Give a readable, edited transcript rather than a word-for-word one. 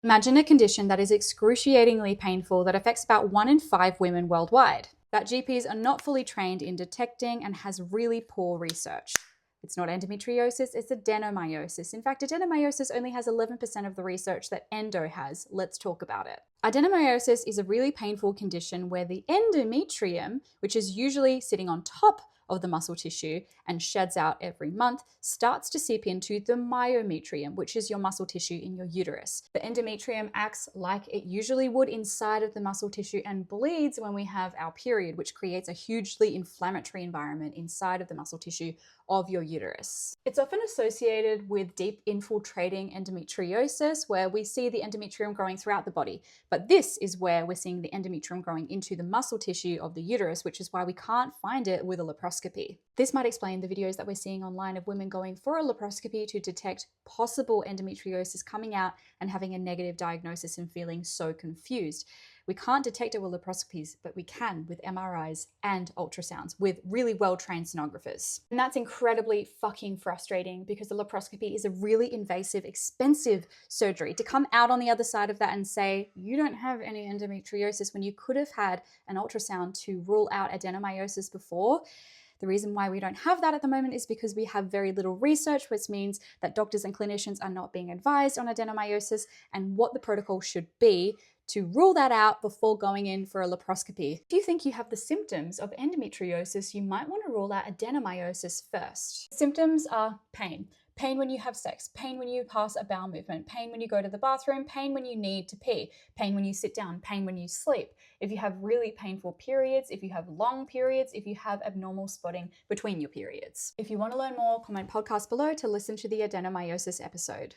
Imagine a condition that is excruciatingly painful that affects about 1 in 5 women worldwide, that GPs are not fully trained in detecting and has really poor research. It's not endometriosis, it's adenomyosis. In fact, adenomyosis only has 11% of the research that endo has. Let's talk about it. Adenomyosis is a really painful condition where the endometrium, which is usually sitting on top of the muscle tissue and sheds out every month, starts to seep into the myometrium, which is your muscle tissue in your uterus. The endometrium acts like it usually would inside of the muscle tissue and bleeds when we have our period, which creates a hugely inflammatory environment inside of the muscle tissue of your uterus. It's often associated with deep infiltrating endometriosis, where we see the endometrium growing throughout the body. But this is where we're seeing the endometrium growing into the muscle tissue of the uterus, which is why we can't find it with a laparoscopy. This might explain the videos that we're seeing online of women going for a laparoscopy to detect possible endometriosis coming out and having a negative diagnosis and feeling so confused. We can't detect it with laparoscopies, but we can with MRIs and ultrasounds with really well-trained sonographers. And that's incredibly fucking frustrating because the laparoscopy is a really invasive, expensive surgery. To come out on the other side of that and say, you don't have any endometriosis when you could have had an ultrasound to rule out adenomyosis before. The reason why we don't have that at the moment is because we have very little research, which means that doctors and clinicians are not being advised on adenomyosis and what the protocol should be to rule that out before going in for a laparoscopy. If you think you have the symptoms of endometriosis, you might want to rule out adenomyosis first. Symptoms are pain. Pain when you have sex, pain when you pass a bowel movement, pain when you go to the bathroom, pain when you need to pee, pain when you sit down, pain when you sleep. If you have really painful periods, if you have long periods, if you have abnormal spotting between your periods. If you want to learn more, comment podcast below to listen to the adenomyosis episode.